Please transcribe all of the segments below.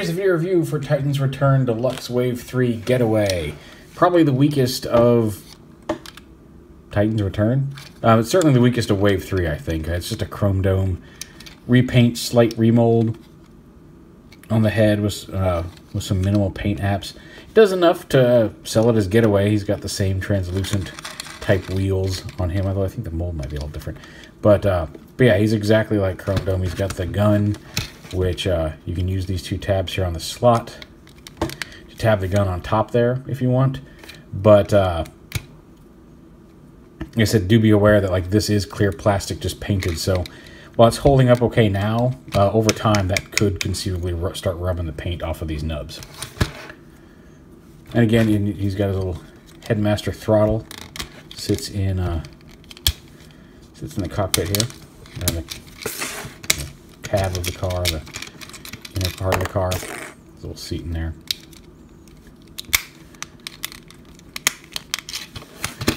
here's a video review for Titans Return Deluxe Wave 3 Getaway. Probably the weakest of Titans Return. It's certainly the weakest of Wave 3, I think. It's just a chrome dome. Repaint, slight remold on the head with some minimal paint apps. It does enough to sell it as Getaway. He's got the same translucent type wheels on him, although I think the mold might be a little different. But yeah, he's exactly like Chrome Dome. He's got the gun, which you can use these two tabs here on the slot to tab the gun on top there if you want. But like I said, do be aware that like this is clear plastic just painted, so while it's holding up okay now, over time that could conceivably start rubbing the paint off of these nubs. And again, he's got his little Headmaster throttle. Sits in the cockpit here, or the cab of the car, the inner part of the car. There's a little seat in there.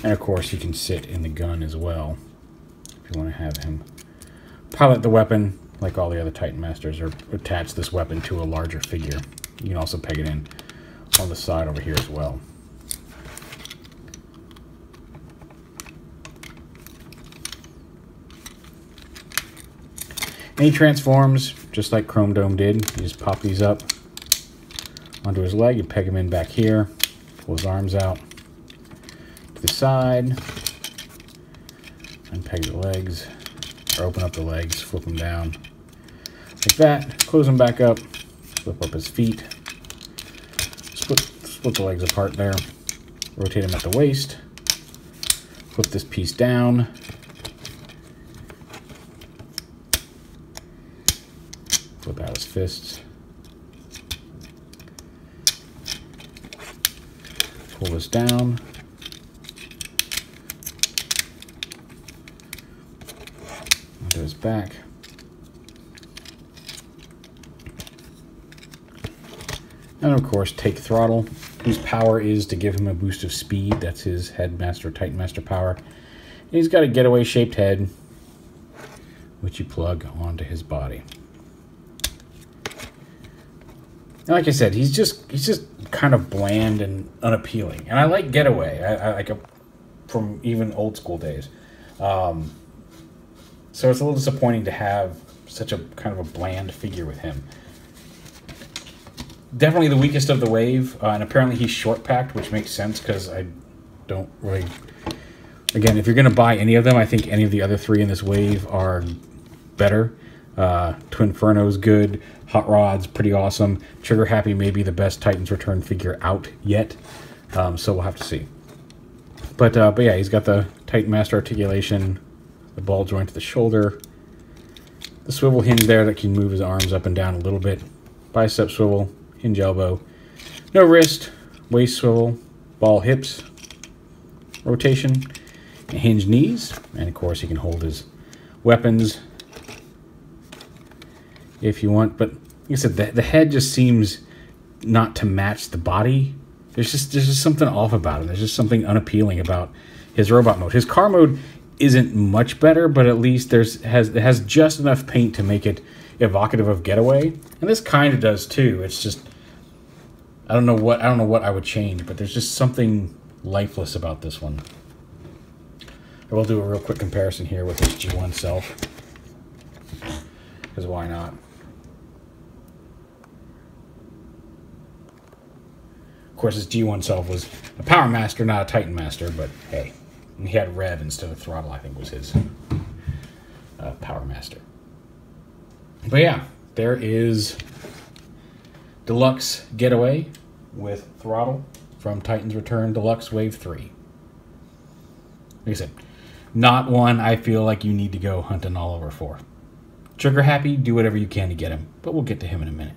And of course, he can sit in the gun as well if you want to have him pilot the weapon like all the other Titan Masters, or attach this weapon to a larger figure. You can also peg it in on the side over here as well. And he transforms just like Chrome Dome did. You just pop these up onto his leg, you peg him in back here, pull his arms out to the side, and peg the legs, or open up the legs, flip them down like that, close them back up, flip up his feet, split the legs apart there, rotate him at the waist, flip this piece down, flip out his fists, pull this down, onto his back, and of course take Throttle, whose power is to give him a boost of speed. That's his Headmaster, Titan Master power. And he's got a Getaway shaped head, which you plug onto his body. And like I said, he's just kind of bland and unappealing. And I like Getaway. I like him from even old school days. So it's a little disappointing to have such a kind of a bland figure with him. Definitely the weakest of the wave, and apparently he's short packed, which makes sense because I don't really. Again, if you're going to buy any of them, I think any of the other three in this wave are better. Twinferno's good. Hot Rod's pretty awesome. Trigger Happy may be the best Titans Return figure out yet, so we'll have to see. But yeah, he's got the Titan Master articulation, the ball joint to the shoulder, the swivel hinge there that can move his arms up and down a little bit, bicep swivel, hinge elbow, no wrist, waist swivel, ball hips, rotation, and hinge knees, and of course he can hold his weapons if you want. But like I said, the head just seems not to match the body. There's just something off about him. There's just something unappealing about his robot mode. His car mode isn't much better, but at least it has just enough paint to make it evocative of Getaway, and this kind of does too. It's just I don't know what I would change, but there's just something lifeless about this one. I will do a real quick comparison here with his G1 self, because why not? Of course, his G1 self was a Power Master, not a Titan Master, but hey, he had Rev instead of Throttle, I think was his Power Master. But yeah, there is Deluxe Getaway with Throttle from Titans Return Deluxe Wave 3. Like I said, not one I feel like you need to go hunting all over for. Trigger Happy, do whatever you can to get him, but we'll get to him in a minute.